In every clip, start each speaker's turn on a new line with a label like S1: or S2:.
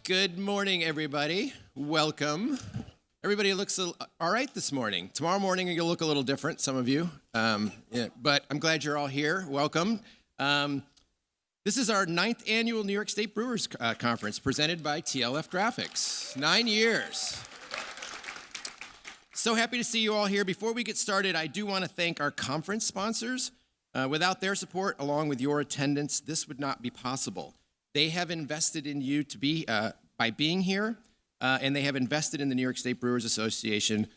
S1: Good morning, everybody. Welcome. Everybody looks all right this morning. Tomorrow morning, you'll look a little different, some of you. But I'm glad you're all here. Welcome. This is our 9th annual New York State Brewers Conference presented by TLF Graphics. 9 years. So happy to see you all here. Before we get started, I do want to thank our conference sponsors. Without their support, along with your attendance, this would not be possible. They have invested in you to be by being here, and they have invested in the New York State Brewers Association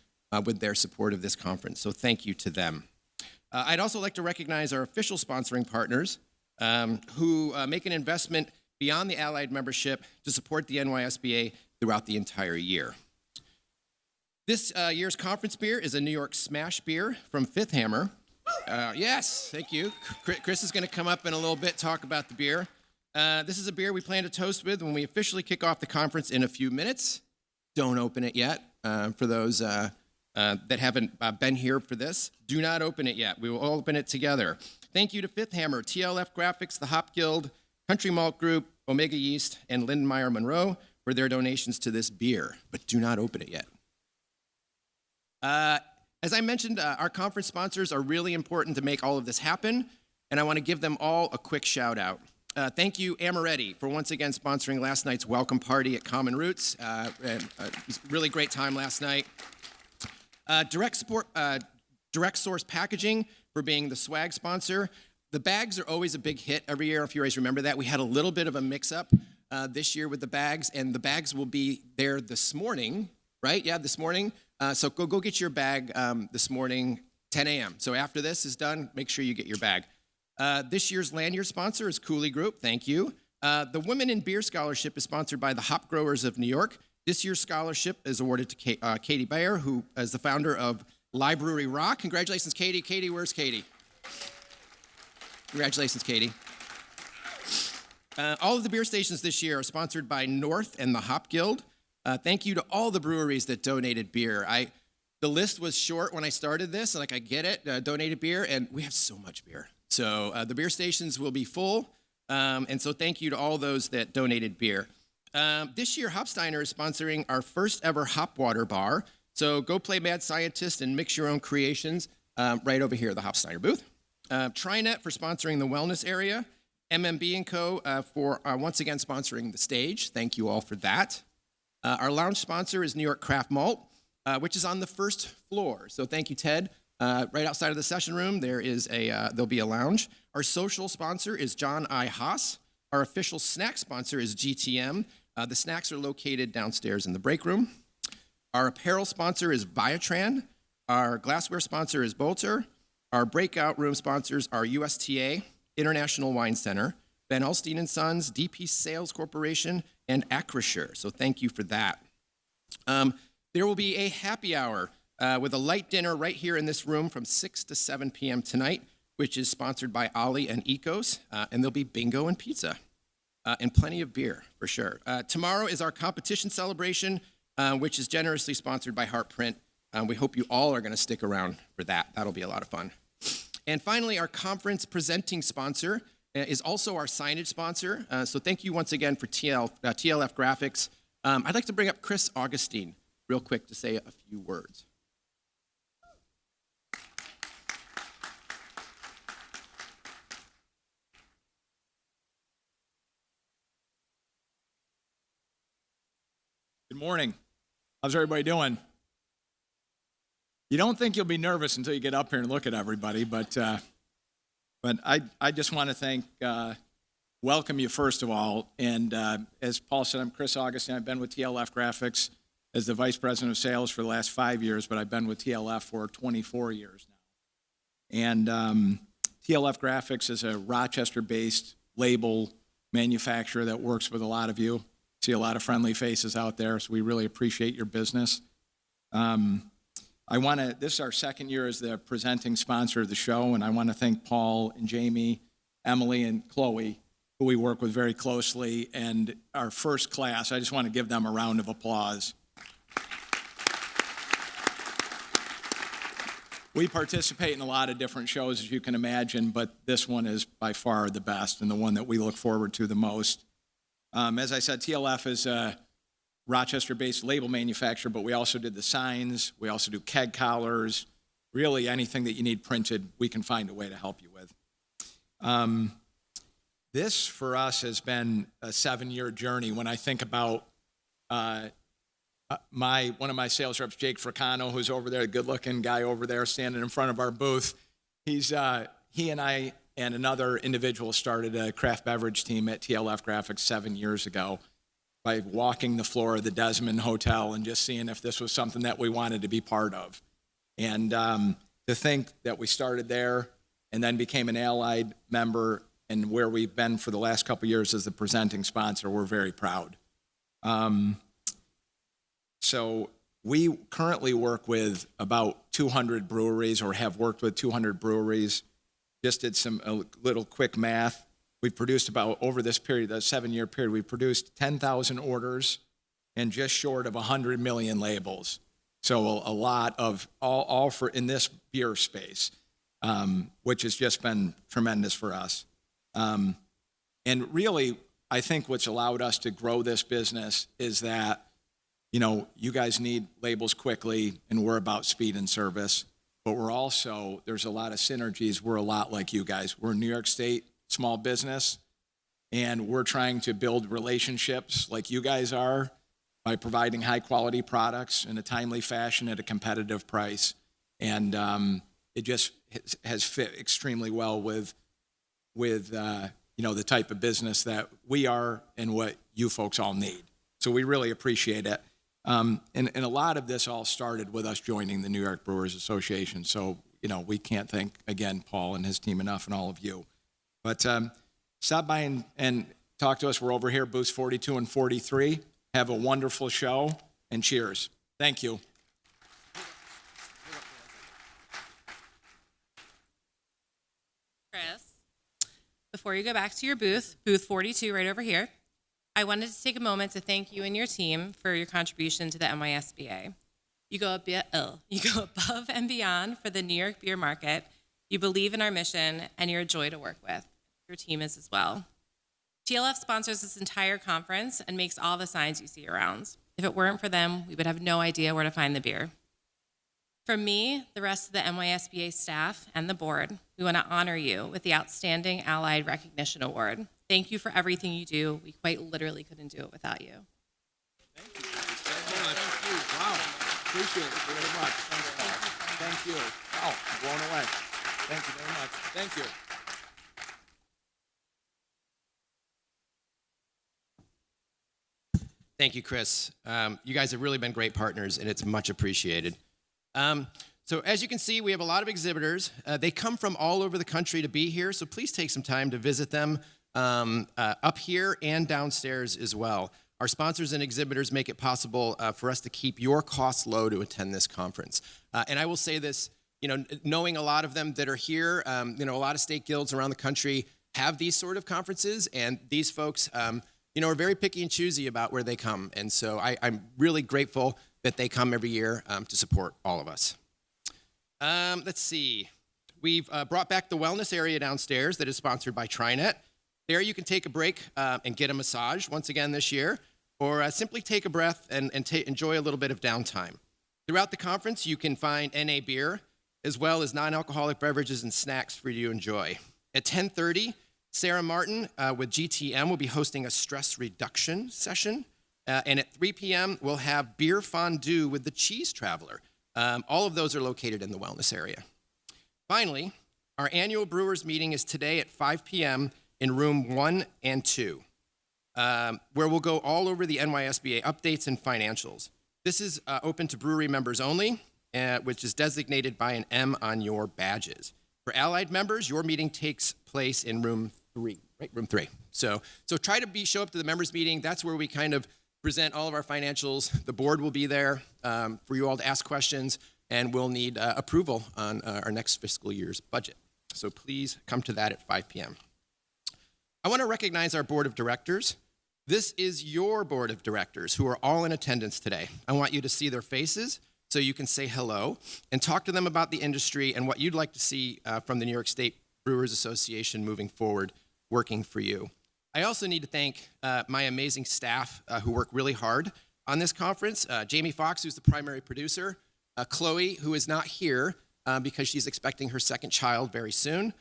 S1: with their support of this conference. So thank you to them. I'd also like to recognize our official sponsoring partners who make an investment beyond the Allied membership to support the NYSBA throughout the entire year. This year's conference beer is a New York Smash beer from Fifth Hammer. Yes, thank you. Chris is going to come up in a little bit, talk about the beer. This is a beer we plan to toast with when we officially kick off the conference in a few minutes. Don't open it yet. For those that haven't been here for this, do not open it yet. We will all open it together. Thank you to Fifth Hammer, TLF Graphics, the Hop Guild, Country Malt Group, Omega Yeast, and Lindenmeyer Monroe for their donations to this beer, but do not open it yet. As I mentioned, our conference sponsors are really important to make all of this happen, and I want to give them all a quick shout out. Thank you, Amaretti, for once again sponsoring last night's welcome party at Common Roots. It was a really great time last night. Direct Source Packaging for being the swag sponsor. The bags are always a big hit every year, if you guys remember that. We had a little bit of a mix-up this year with the bags, and the bags will be there this morning, right? Yeah, this morning. So go get your bag this morning, 10 a.m. So after this is done, make sure you get your bag. This year's lanyard sponsor is Cooley Group. Thank you. The Women in Beer Scholarship is sponsored by the Hop Growers of New York. This year's scholarship is awarded to Katie Bayer, who is the founder of Library Rock. Congratulations, Katie. Katie, where's Katie? Congratulations, Katie. All of the beer stations this year are sponsored by North and the Hop Guild. Thank you to all the breweries that donated beer. The list was short when I started this, like I get it, donated beer, and we have so much beer. So the beer stations will be full, and so thank you to all those that donated beer. This year, Hopsteiner is sponsoring our first ever Hop Water Bar. So go play Mad Scientist and mix your own creations right over here, the Hopsteiner booth. TriNet for sponsoring the wellness area. MMB & Co. For once again sponsoring the stage. Thank you all for that. Our lounge sponsor is New York Craft Malt, which is on the first floor. So thank you, Ted. Right outside of the session room, there'll be a lounge. Our social sponsor is John I. Haas. Our official snack sponsor is GTM. The snacks are located downstairs in the break room. Our apparel sponsor is Viatran. Our glassware sponsor is Bolter. Our breakout room sponsors are USTA, International Wine Center, Ben Elstein & Sons, DP Sales Corporation, and Acrisure. So thank you for that. There will be a happy hour with a light dinner right here in this room from 6 to 7 p.m. tonight, which is sponsored by Ollie and Ecos, and there'll be bingo and pizza, and plenty of beer, for sure. Tomorrow is our competition celebration, which is generously sponsored by Heartprint. We hope you all are going to stick around for that. That'll be a lot of fun. And finally, our conference presenting sponsor is also our signage sponsor, so thank you once again for TLF Graphics. I'd like to bring up Chris Augustine real quick to say a few words.
S2: Good morning. How's everybody doing? You don't think you'll be nervous until you get up here and look at everybody, but I just want to welcome you first of all. And as Paul said, I'm Chris Augustine. I've been with TLF Graphics as the Vice President of Sales for the last 5 years, but I've been with TLF for 24 years now. And TLF Graphics is a Rochester-based label manufacturer that works with a lot of you. See a lot of friendly faces out there, so we really appreciate your business. This is our second year as the presenting sponsor of the show, and I want to thank Paul and Jamie, Emily, and Chloe, who we work with very closely, and our first class. I just want to give them a round of applause. We participate in a lot of different shows, as you can imagine, but this one is by far the best and the one that we look forward to the most. As I said, TLF is a Rochester-based label manufacturer, but we also did the signs. We also do keg collars. Really anything that you need printed, we can find a way to help you with. This, for us, has been a 7-year journey. When I think about one of my sales reps, Jake Fricano, who's over there, a good-looking guy over there standing in front of our booth, he and I and another individual started a craft beverage team at TLF Graphics 7 years ago by walking the floor of the Desmond Hotel and just seeing if this was something that we wanted to be part of. And to think that we started there and then became an Allied member, and where we've been for the last couple of years as the presenting sponsor, we're very proud. So we currently work with about 200 breweries, or have worked with 200 breweries. Just did a little quick math. We've produced about, over this period, that 7-year period, we've produced 10,000 orders and just short of 100 million labels. So a lot of, all for in this beer space, which has just been tremendous for us. And really, I think what's allowed us to grow this business is that, you know, you guys need labels quickly, and we're about speed and service. But we're also, there's a lot of synergies. We're a lot like you guys. We're a New York State small business, and we're trying to build relationships like you guys are by providing high-quality products in a timely fashion at a competitive price. And it just has fit extremely well with you know, the type of business that we are and what you folks all need. So we really appreciate it. And a lot of this all started with us joining the New York Brewers Association. So, you know, we can't thank, again, Paul and his team enough, and all of you. But stop by and talk to us. We're over here, booths 42 and 43. Have a wonderful show, and cheers. Thank you.
S3: Chris, before you go back to your booth 42 right over here, I wanted to take a moment to thank you and your team for your contribution to the NYSBA. You go above and beyond for the New York beer market. You believe in our mission, and you're a joy to work with. Your team is as well. TLF sponsors this entire conference and makes all the signs you see around. If it weren't for them, we would have no idea where to find the beer. From me, the rest of the NYSBA staff, and the board, we want to honor you with the Outstanding Allied Recognition Award. Thank you for everything you do. We quite literally couldn't do it without you.
S2: Thank you very much. Thank you. Wow. Appreciate it very much. Thank you. Wow, I'm blown away. Thank you very much. Thank you.
S1: Thank you, Chris. You guys have really been great partners, and it's much appreciated. So as you can see, we have a lot of exhibitors. They come from all over the country to be here, so please take some time to visit them up here and downstairs as well. Our sponsors and exhibitors make it possible for us to keep your costs low to attend this conference. And I will say this, you know, knowing a lot of them that are here, you know, a lot of state guilds around the country have these sort of conferences, and these folks, you know, are very picky and choosy about where they come. And so I'm really grateful that they come every year to support all of us. Let's see. We've brought back the wellness area downstairs that is sponsored by TriNet. There you can take a break and get a massage once again this year, or simply take a breath and enjoy a little bit of downtime. Throughout the conference, you can find NA beer, as well as non-alcoholic beverages and snacks for you to enjoy. At 10:30, Sarah Martin with GTM will be hosting a stress reduction session. And at 3 p.m., we'll have beer fondue with the Cheese Traveler. All of those are located in the wellness area. Finally, our annual Brewers meeting is today at 5 p.m. in room 1 and 2, where we'll go all over the NYSBA updates and financials. This is open to brewery members only, which is designated by an M on your badges. For Allied members, your meeting takes place in room 3, right? Room 3. So try to show up to the members meeting. That's where we kind of present all of our financials. The board will be there for you all to ask questions, and we'll need approval on our next fiscal year's budget. So please come to that at 5 p.m. I want to recognize our board of directors. This is your board of directors who are all in attendance today. I want you to see their faces so you can say hello and talk to them about the industry and what you'd like to see from the New York State Brewers Association moving forward, working for you. I also need to thank my amazing staff who work really hard on this conference. Jamie Fox, who's the primary producer. Chloe, who is not here because she's expecting her second child very soon,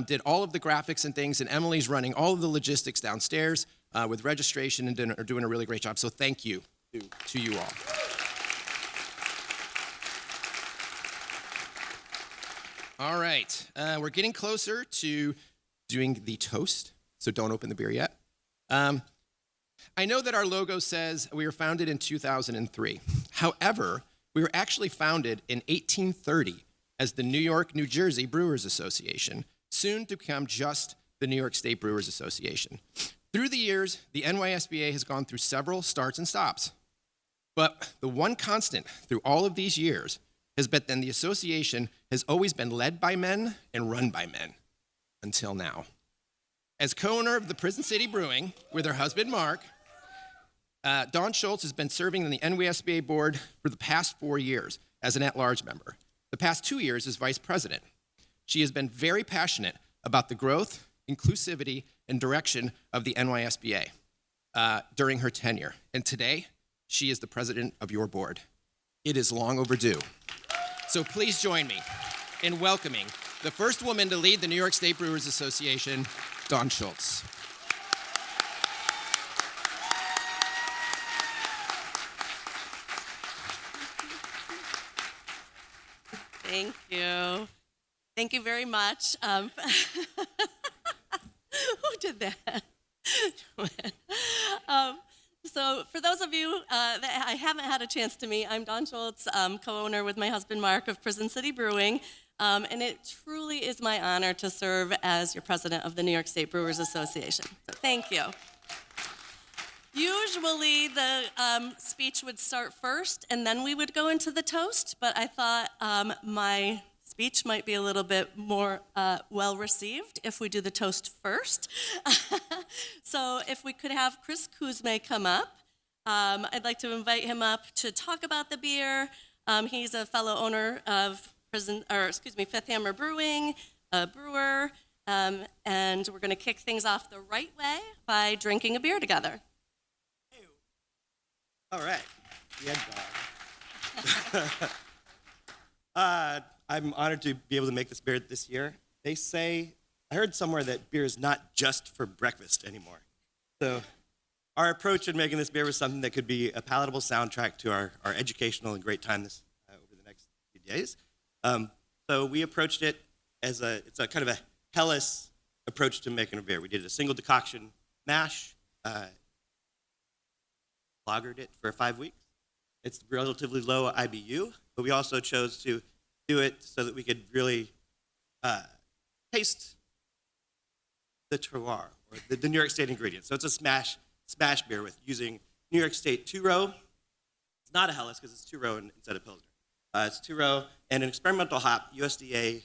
S1: did all of the graphics and things, and Emily's running all of the logistics downstairs with registration and are doing a really great job. So thank you to you all. All right, we're getting closer to doing the toast, so don't open the beer yet. I know that our logo says we were founded in 2003. However, we were actually founded in 1830 as the New York, New Jersey Brewers Association, soon to become just the New York State Brewers Association. Through the years, the NYSBA has gone through several starts and stops. But the one constant through all of these years has been that the association has always been led by men and run by men, until now. As co-owner of the Prison City Brewing with her husband, Mark, Dawn Schultz has been serving on the NYSBA board for the past 4 years as an at-large member. The past 2 years as vice president. She has been very passionate about the growth, inclusivity, and direction of the NYSBA during her tenure. And today, she is the president of your board. It is long overdue. So please join me in welcoming the first woman to lead the New York State Brewers Association, Dawn Schultz.
S4: Thank you. Thank you very much. Who did that? So for those of you that I haven't had a chance to meet, I'm Dawn Schultz, co-owner with my husband Mark of Prison City Brewing, and it truly is my honor to serve as your president of the New York State Brewers Association. So thank you. Usually the speech would start first and then we would go into the toast, but I thought my speech might be a little bit more well received if we do the toast first. So if we could have Chris Kuzme come up, I'd like to invite him up to talk about the beer. He's a fellow owner of Fifth Hammer Brewing, a brewer, and we're going to kick things off the right way by drinking a beer together.
S5: All right. I'm honored to be able to make this beer this year. They say, I heard somewhere that beer is not just for breakfast anymore. So our approach in making this beer was something that could be a palatable soundtrack to our educational and great time over the next few days. So we approached it as it's a kind of a Hellas approach to making a beer. We did a single decoction mash, lagered it for 5 weeks. It's relatively low IBU, but we also chose to do it so that we could really taste the terroir, or the New York State ingredients. So it's a smash beer with using New York State 2-row. It's not a Hellas because it's 2-row instead of Pilsner. It's 2-row and an experimental hop, USDA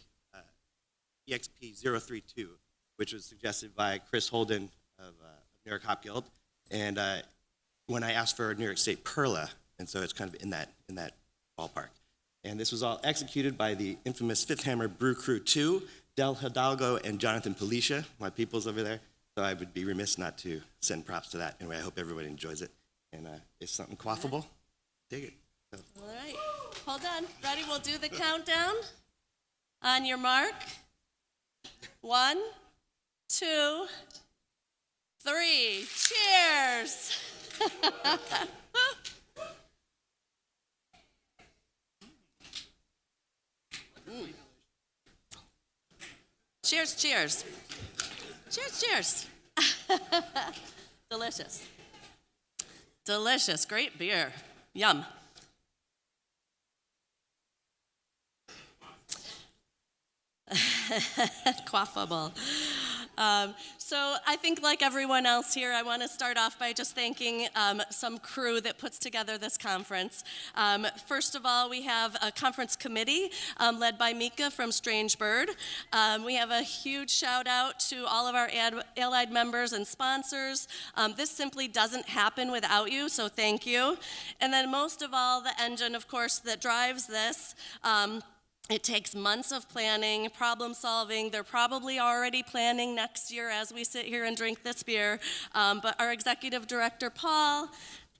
S5: EXP 032, which was suggested by Chris Holden of New York Hop Guild. And when I asked for a New York State Perla, and so it's kind of in that ballpark. And this was all executed by the infamous Fifth Hammer Brew Crew 2, Del Hidalgo and Jonathan Palicia, my peoples over there. So I would be remiss not to send props to that. Anyway, I hope everybody enjoys it. And it's something quaffable. Dig it. So.
S4: All right, hold on. Ready? We'll do the countdown. On your mark. 1, 2, 3. Cheers. Cheers, cheers. Cheers, cheers. Delicious. Delicious, great beer. Yum. Quaffable. So I think like everyone else here, I want to start off by just thanking some crew that puts together this conference. First of all, we have a conference committee led by Mika from Strange Bird. We have a huge shout out to all of our allied members and sponsors. This simply doesn't happen without you, so thank you. And then most of all, the engine, of course, that drives this, It takes months of planning, problem solving. They're probably already planning next year as we sit here and drink this beer. But our executive director, Paul,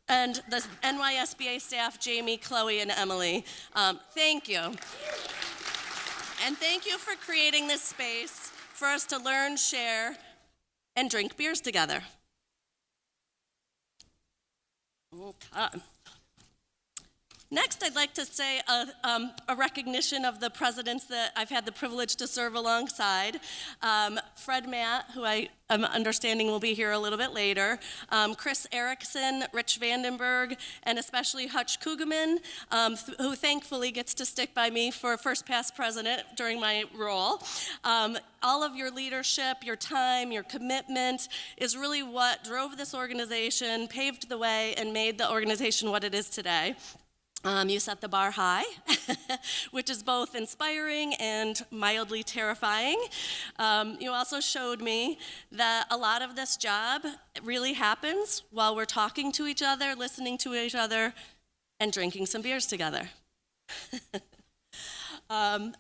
S4: and the NYSBA staff, Jamie, Chloe, and Emily, thank you. And thank you for creating this space for us to learn, share, and drink beers together. Okay. Next, I'd like to say a recognition of the presidents that I've had the privilege to serve alongside. Fred Matt, who I am understanding will be here a little bit later, Chris Erickson, Rich Vandenberg, and especially Hutch Kugelman, who thankfully gets to stick by me for first past president during my role. All of your leadership, your time, your commitment is really what drove this organization, paved the way, and made the organization what it is today. You set the bar high, which is both inspiring and mildly terrifying. You also showed me that a lot of this job really happens while we're talking to each other, listening to each other, and drinking some beers together.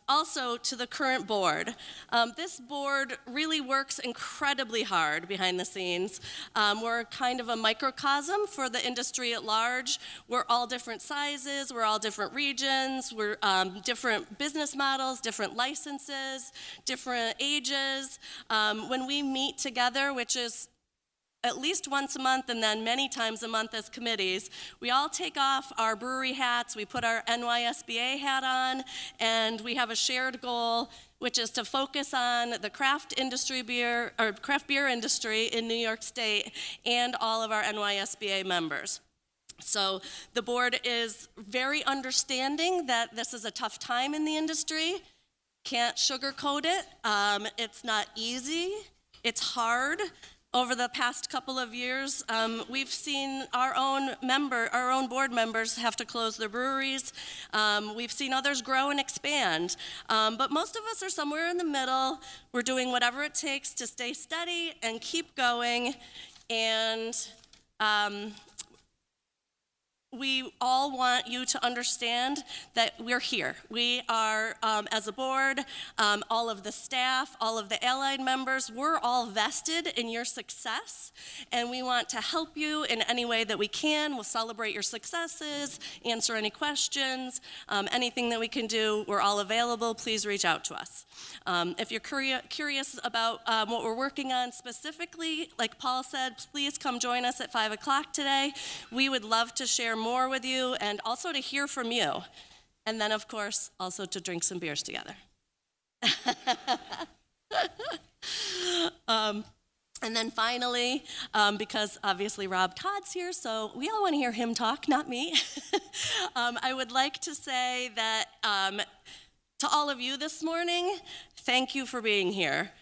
S4: Also, to the current board, this board really works incredibly hard behind the scenes. We're kind of a microcosm for the industry at large. We're all different sizes, we're all different regions, we're different business models, different licenses, different ages. When we meet together, which is at least once a month and then many times a month as committees, we all take off our brewery hats, we put our NYSBA hat on, and we have a shared goal, which is to focus on the craft beer industry in New York State and all of our NYSBA members. So the board is very understanding that this is a tough time in the industry. Can't sugarcoat it. It's not easy. It's hard. Over the past couple of years, we've seen our own board members have to close their breweries. We've seen others grow and expand. But most of us are somewhere in the middle. We're doing whatever it takes to stay steady and keep going. And we all want you to understand that we're here. We are, as a board, all of the staff, all of the allied members, we're all vested in your success, and we want to help you in any way that we can. We'll celebrate your successes, answer any questions, anything that we can do, we're all available. Please reach out to us. If you're curious about what we're working on specifically, like Paul said, please come join us at 5 o'clock today. We would love to share more with you and also to hear from you. And then, of course, also to drink some beers together. And then finally, because obviously Rob Tod's here, so we all want to hear him talk, not me. I would like to say that to all of you this morning, thank you for being here.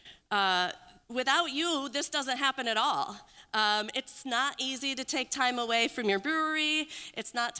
S4: Without you, this doesn't happen at all. It's not easy to take time away from your brewery. It's not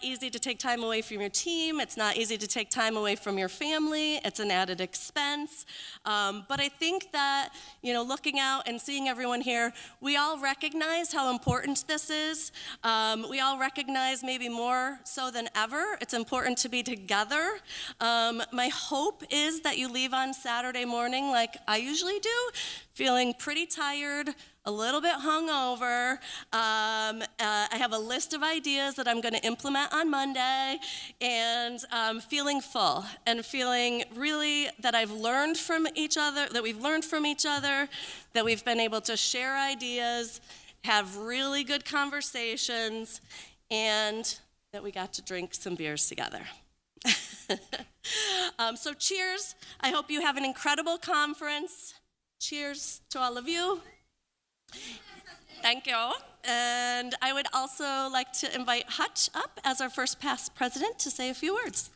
S4: easy to take time away from your team. It's not easy to take time away from your family. It's an added expense. But I think that, looking out and seeing everyone here, we all recognize how important this is. We all recognize maybe more so than ever, it's important to be together. My hope is that you leave on Saturday morning like I usually do, feeling pretty tired, a little bit hungover. I have a list of ideas that I'm going to implement on Monday, and feeling full and feeling really that I've learned from each other, that we've learned from each other, that we've been able to share ideas, have really good conversations, and that we got to drink some beers together. So cheers. I hope you have an incredible conference. Cheers to all of you. Thank you. And I would also like to invite Hutch up as our first past president to say a few words.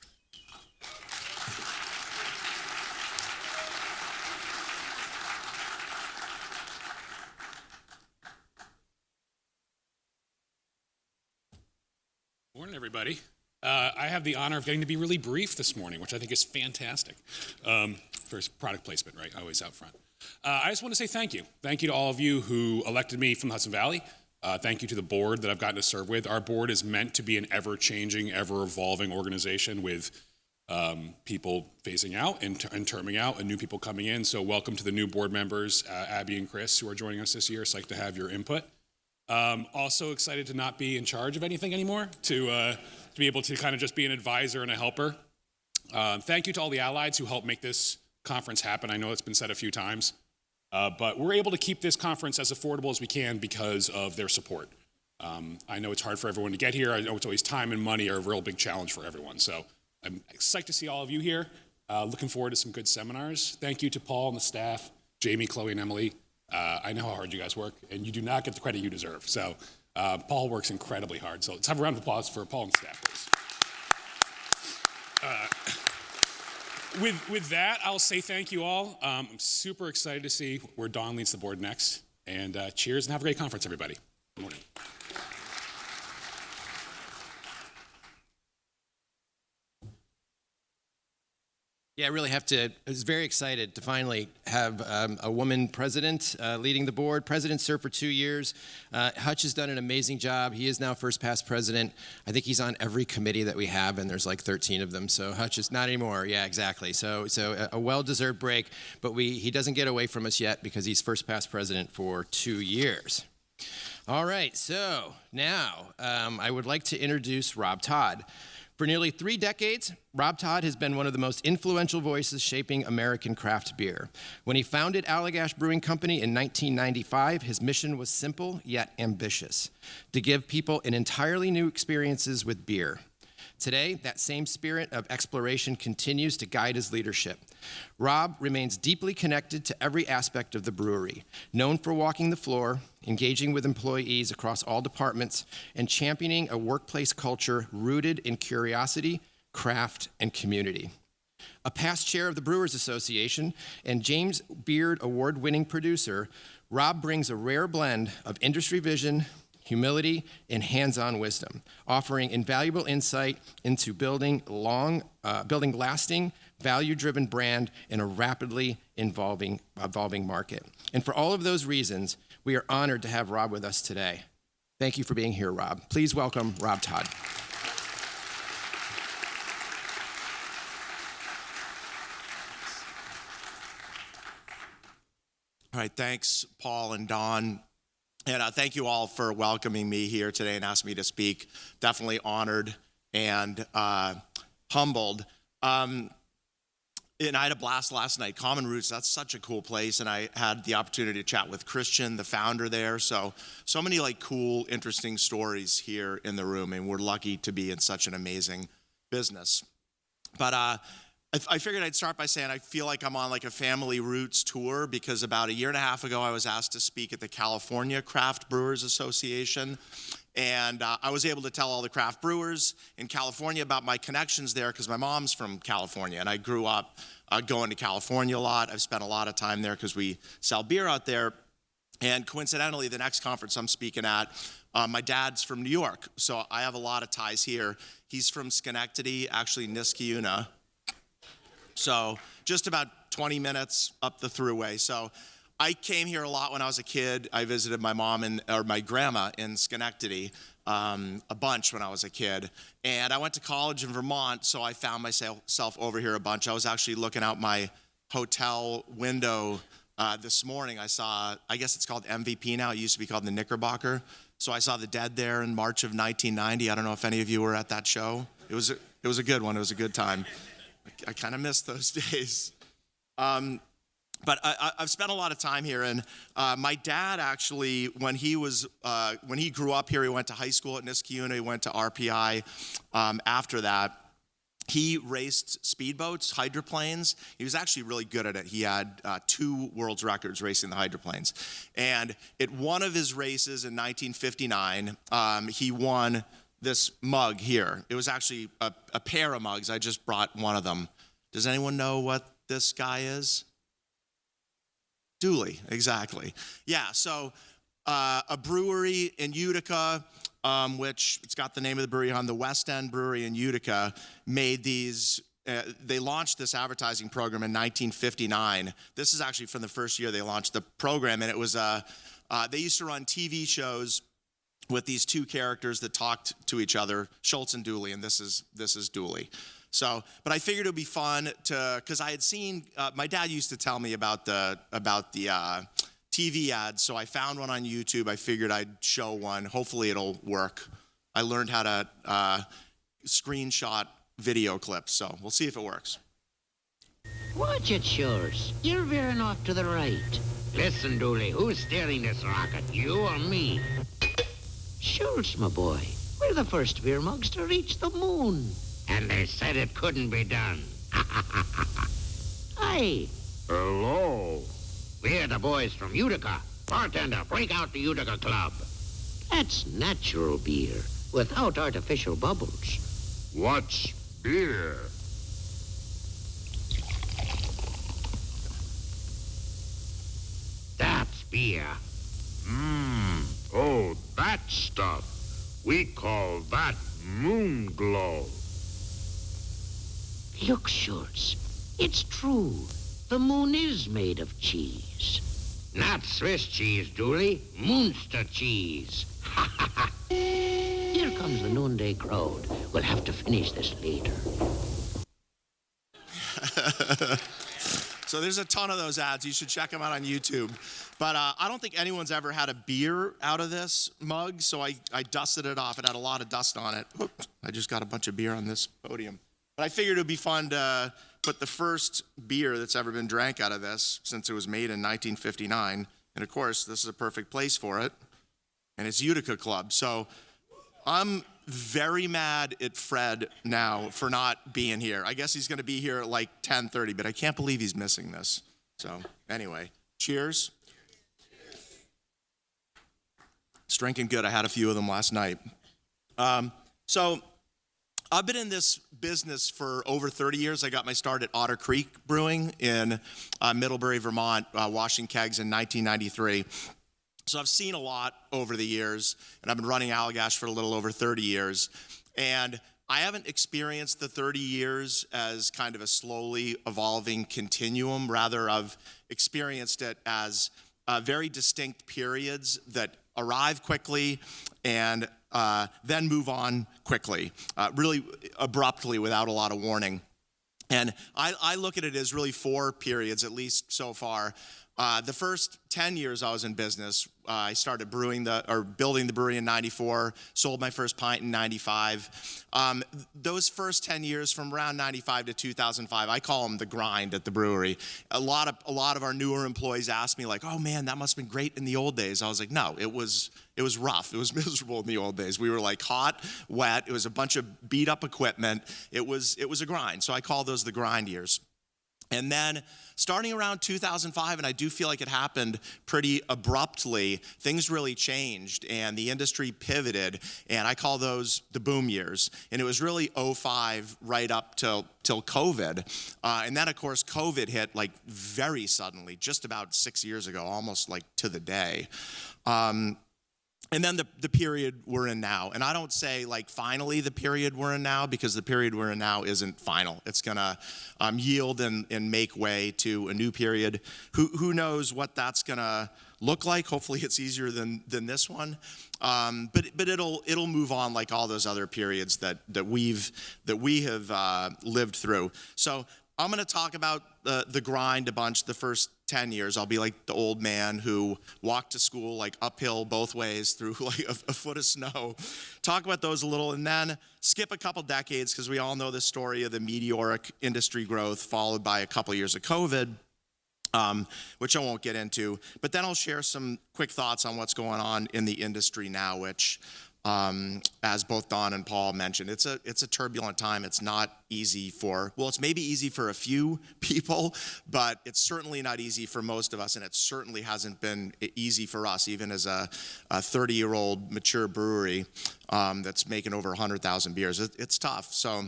S6: Morning, everybody. I have the honor of getting to be really brief this morning, which I think is fantastic. First, product placement, right? Always out front. I just want to say thank you. Thank you to all of you who elected me from the Hudson Valley. Thank you to the board that I've gotten to serve with. Our board is meant to be an ever-changing, ever-evolving organization with people phasing out and terming out and new people coming in. So welcome to the new board members, Abby and Chris, who are joining us this year. It's like to have your input. Also excited to not be in charge of anything anymore, to be able to kind of just be an advisor and a helper. Thank you to all the allies who helped make this conference happen. I know it's been said a few times, but we're able to keep this conference as affordable as we can because of their support. I know it's hard for everyone to get here. I know it's always time and money are a real big challenge for everyone. So I'm psyched to see all of you here. Looking forward to some good seminars. Thank you to Paul and the staff, Jamie, Chloe, and Emily. I know how hard you guys work, and you do not get the credit you deserve. So Paul works incredibly hard. So let's have a round of applause for Paul and staff, please. With that, I'll say thank you all. I'm super excited to see where Dawn leads the board next. And cheers and have a great conference, everybody. Good morning.
S1: Yeah, I really have to, I was very excited to finally have a woman president leading the board. President served for 2 years. Hutch has done an amazing job. He is now first past president. I think he's on every committee that we have, and there's like 13 of them. So Hutch is not anymore. Yeah, exactly. So a well-deserved break, but he doesn't get away from us yet because he's first past president for 2 years. All right, so now I would like to introduce Rob Tod. For nearly 3 decades, Rob Tod has been one of the most influential voices shaping American craft beer. When he founded Allagash Brewing Company in 1995, his mission was simple yet ambitious: to give people an entirely new experiences with beer. Today, that same spirit of exploration continues to guide his leadership. Rob remains deeply connected to every aspect of the brewery, known for walking the floor, engaging with employees across all departments, and championing a workplace culture rooted in curiosity, craft, and community. A past chair of the Brewers Association and James Beard award-winning producer, Rob brings a rare blend of industry vision, humility, and hands-on wisdom, offering invaluable insight into building lasting, value-driven brand in a rapidly evolving market. And for all of those reasons, we are honored to have Rob with us today. Thank you for being here, Rob. Please welcome Rob Tod.
S7: All right, thanks, Paul and Dawn. And thank you all for welcoming me here today and asking me to speak. Definitely honored and humbled. And I had a blast last night. Common Roots, that's such a cool place. And I had the opportunity to chat with Christian, the founder there. So many like cool, interesting stories here in the room. And we're lucky to be in such an amazing business. But I figured I'd start by saying I feel like I'm on like a family roots tour because about 1.5 years ago, I was asked to speak at the California Craft Brewers Association. And I was able to tell all the craft brewers in California about my connections there because my mom's from California and I grew up going to California a lot. I've spent a lot of time there because we sell beer out there. And coincidentally, the next conference I'm speaking at, my dad's from New York. So I have a lot of ties here. He's from Schenectady, actually Niskayuna. So just about 20 minutes up the thruway. So I came here a lot when I was a kid. I visited my mom or my grandma in Schenectady a bunch when I was a kid. And I went to college in Vermont, so I found myself over here a bunch. I was actually looking out my hotel window this morning. I saw, I guess it's called MVP now. It used to be called the Knickerbocker. So I saw the Dead there in March of 1990. I don't know if any of you were at that show. It was a good one. It was a good time. I kind of miss those days. But I've spent a lot of time here, and my dad actually, when he grew up here, he went to high school at Niskayuna, he went to RPI. After that, he raced speedboats, hydroplanes. He was actually really good at it. He had 2 world's records racing the hydroplanes. And at one of his races in 1959, he won this mug here. It was actually a pair of mugs. I just brought one of them. Does anyone know what this guy is? Dooley, exactly. Yeah, so a brewery in Utica, which it's got the name of the brewery on, the West End Brewery in Utica, made these, they launched this advertising program in 1959. This is actually from the first year they launched the program, and it was, they used to run TV shows with these 2 characters that talked to each other, Schultz and Dooley, and this is Dooley. So, but I figured it would be fun because I had seen, my dad used to tell me about the TV ads, so I found one on YouTube. I figured I'd show one. Hopefully it'll work. I learned how to screenshot video clips, so we'll see if it works.
S8: Watch it, Shores. You're veering off to the right. Listen, Dooley, who's steering this rocket, you or me? Schultz, my boy, we're the first beer mugs to reach the moon. And they said it couldn't be done. Hi. Hello. We're the boys from Utica. Bartender, break out the Utica Club. That's natural beer, without artificial bubbles. What's beer? That's beer. Oh, that stuff. We call that moon glow. Look, Schultz, it's true. The moon is made of cheese. Not Swiss cheese, Dooley. Munster cheese. Here comes the noonday crowd. We'll have to finish this later.
S7: So there's a ton of those ads. You should check them out on YouTube. But I don't think anyone's ever had a beer out of this mug, so I dusted it off. It had a lot of dust on it. Oops, I just got a bunch of beer on this podium. But I figured it would be fun to put the first beer that's ever been drank out of this, since it was made in 1959. And of course, this is a perfect place for it. And it's Utica Club. So I'm very mad at Fred now for not being here. I guess he's going to be here at like 10:30, but I can't believe he's missing this. So anyway, cheers. It's drinking good. I had a few of them last night. So I've been in this business for over 30 years. I got my start at Otter Creek Brewing in Middlebury, Vermont, washing kegs in 1993. So I've seen a lot over the years, and I've been running Allagash for a little over 30 years. And I haven't experienced the 30 years as kind of a slowly evolving continuum. Rather, I've experienced it as very distinct periods that arrive quickly and then move on quickly, really abruptly without a lot of warning. And I look at it as really 4 periods, at least so far. The first 10 years I was in business, I started building the brewery in 94, sold my first pint in 95. Those first 10 years from around 95 to 2005, I call them the grind at the brewery. A lot of our newer employees asked me like, oh man, that must have been great in the old days. I was like, no, it was rough. It was miserable in the old days. We were like hot, wet. It was a bunch of beat up equipment. It was a grind. So I call those the grind years. And then starting around 2005, and I do feel like it happened pretty abruptly, things really changed and the industry pivoted, and I call those the boom years. And it was really 05 right up till COVID. And then, of course, COVID hit like very suddenly, just about 6 years ago, almost like to the day. And then the period we're in now. And I don't say like finally the period we're in now, because the period we're in now isn't final. It's gonna yield and make way to a new period. Who knows what that's gonna look like? Hopefully it's easier than this one. But it'll move on like all those other periods that we have lived through. So I'm gonna talk about the grind a bunch, the first 10 years. I'll be like the old man who walked to school like uphill both ways through like a foot of snow. Talk about those a little, and then skip a couple decades, because we all know the story of the meteoric industry growth followed by a couple years of COVID, which I won't get into. But then I'll share some quick thoughts on what's going on in the industry now, which as both Don and Paul mentioned, it's a turbulent time. It's not easy it's maybe easy for a few people, but it's certainly not easy for most of us, and it certainly hasn't been easy for us, even as a 30-year-old mature brewery that's making over 100,000 beers. It's tough. So,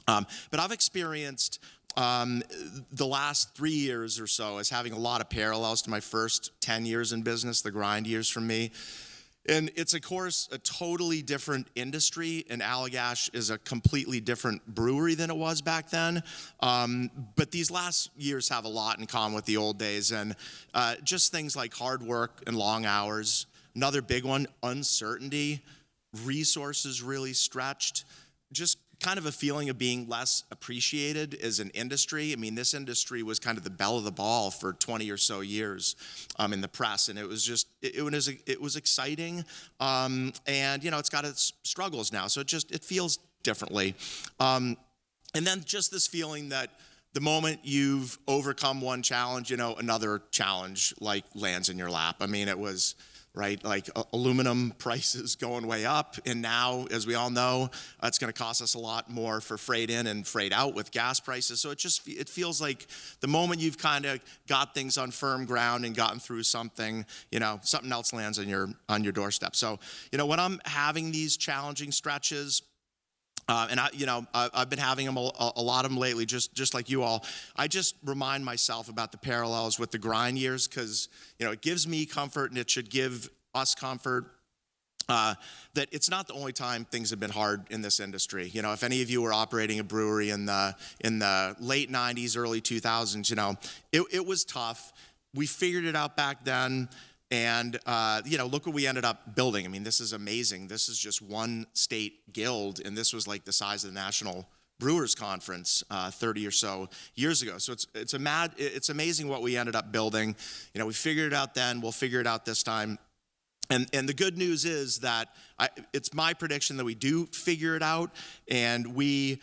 S7: but I've experienced the last 3 years or so as having a lot of parallels to my first 10 years in business, the grind years for me. And it's, of course, a totally different industry, and Allagash is a completely different brewery than it was back then. But these last years have a lot in common with the old days, and just things like hard work and long hours. Another big one, uncertainty, resources really stretched, just kind of a feeling of being less appreciated as an industry. I mean, this industry was kind of the belle of the ball for 20 or so years in the press, and it was just, it was exciting, and it's got its struggles now, so it feels differently. And then just this feeling that the moment you've overcome one challenge, another challenge like lands in your lap. I mean, it was, right, like aluminum prices going way up, and now, as we all know, it's going to cost us a lot more for freight in and freight out with gas prices. So it feels like the moment you've kind of got things on firm ground and gotten through something, something else lands on your doorstep. So, when I'm having these challenging stretches, and I've been having them a lot of them lately, just like you all. I just remind myself about the parallels with the grind years, because it gives me comfort, and it should give us comfort that it's not the only time things have been hard in this industry. If any of you were operating a brewery in the late '90s, early 2000s, it was tough. We figured it out back then. And, look what we ended up building. I mean, this is amazing. This is just one state guild, and this was like the size of the National Brewers Conference 30 or so years ago. So it's amazing what we ended up building. We figured it out then. We'll figure it out this time. And the good news is that it's my prediction that we do figure it out, and we,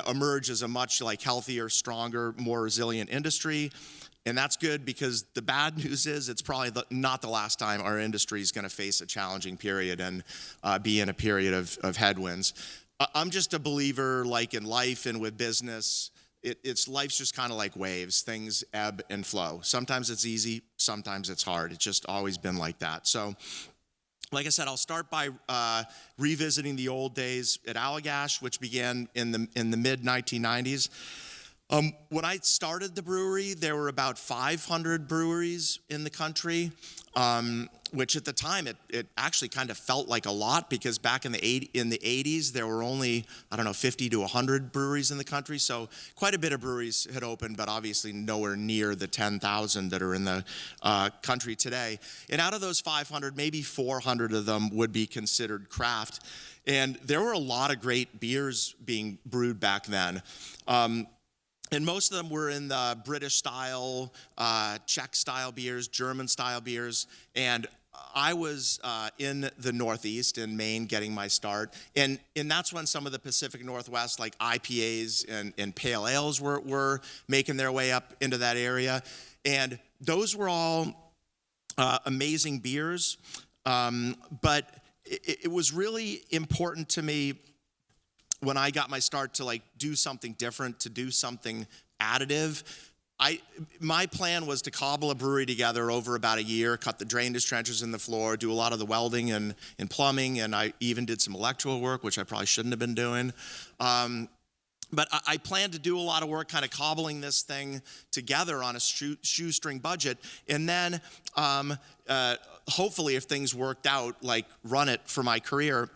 S7: emerge as a much healthier, stronger, more resilient industry. And that's good, because the bad news is it's probably not the last time our industry is going to face a challenging period and be in a period of headwinds. I'm just a believer, like in life and with business, life's just kind of like waves. Things ebb and flow. Sometimes it's easy, sometimes it's hard. It's just always been like that. So, like I said, I'll start by revisiting the old days at Allagash, which began in the mid-1990s. When I started the brewery, there were about 500 breweries in the country, which at the time it actually kind of felt like a lot, because back in the 80s there were only 50 to 100 breweries in the country. So quite a bit of breweries had opened, but obviously nowhere near the 10,000 that are in the country today. And out of those 500, maybe 400 of them would be considered craft. And there were a lot of great beers being brewed back then. And most of them were in the British style, Czech style beers, German style beers. And I was in the Northeast in Maine getting my start. And that's when some of the Pacific Northwest, like IPAs and pale ales were making their way up into that area. And those were all amazing beers. But it was really important to me when I got my start to do something different, to do something additive. My plan was to cobble a brewery together over about a year, cut the drainage trenches in the floor, do a lot of the welding and plumbing, and I even did some electrical work, which I probably shouldn't have been doing. But I planned to do a lot of work kind of cobbling this thing together on a shoestring budget, and then hopefully, if things worked out, run it for my career.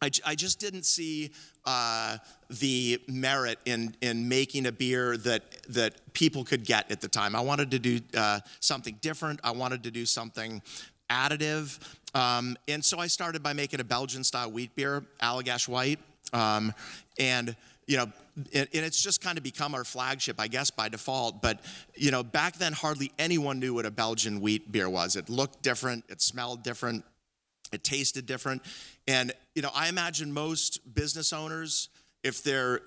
S7: I just didn't see the merit in making a beer that people could get at the time. I wanted to do something different. I wanted to do something additive. And so I started by making a Belgian-style wheat beer, Allagash White. And it's just kind of become our flagship, I guess, by default. But, back then, hardly anyone knew what a Belgian wheat beer was. It looked different. It smelled different. It tasted different. And, I imagine most business owners, if they're,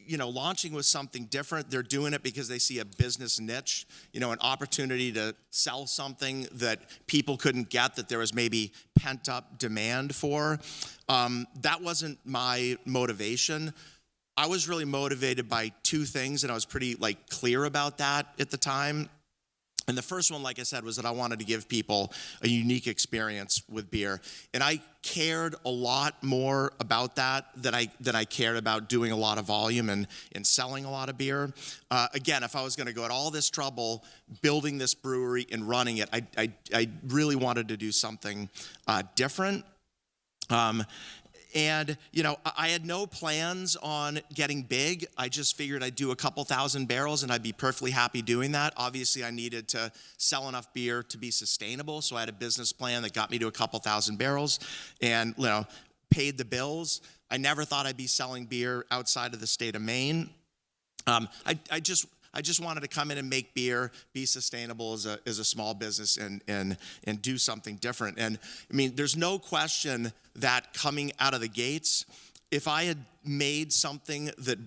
S7: launching with something different, they're doing it because they see a business niche, an opportunity to sell something that people couldn't get, that there was maybe pent-up demand for. That wasn't my motivation. I was really motivated by two things, and I was pretty, clear about that at the time. And the first one, like I said, was that I wanted to give people a unique experience with beer. And I cared a lot more about that than I cared about doing a lot of volume and selling a lot of beer. Again, if I was going to go at all this trouble building this brewery and running it, I really wanted to do something different. And, I had no plans on getting big. I just figured I'd do a couple thousand barrels and I'd be perfectly happy doing that. Obviously, I needed to sell enough beer to be sustainable. So I had a business plan that got me to a couple thousand barrels and, paid the bills. I never thought I'd be selling beer outside of the state of Maine. I just wanted to come in and make beer, be sustainable as a small business, and do something different. And I mean, there's no question that coming out of the gates, if I had made something that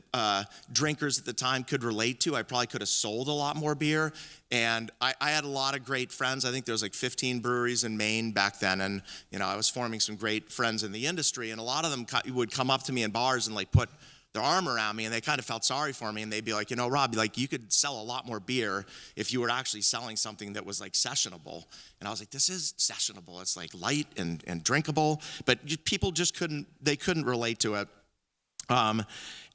S7: drinkers at the time could relate to, I probably could have sold a lot more beer. And I had a lot of great friends. I think there was like 15 breweries in Maine back then. And, I was forming some great friends in the industry. And a lot of them would come up to me in bars and like put their arm around me, and they kind of felt sorry for me. And they'd be like, Rob, like you could sell a lot more beer if you were actually selling something that was like sessionable. And I was like, this is sessionable. It's like light and drinkable. But people just couldn't relate to it.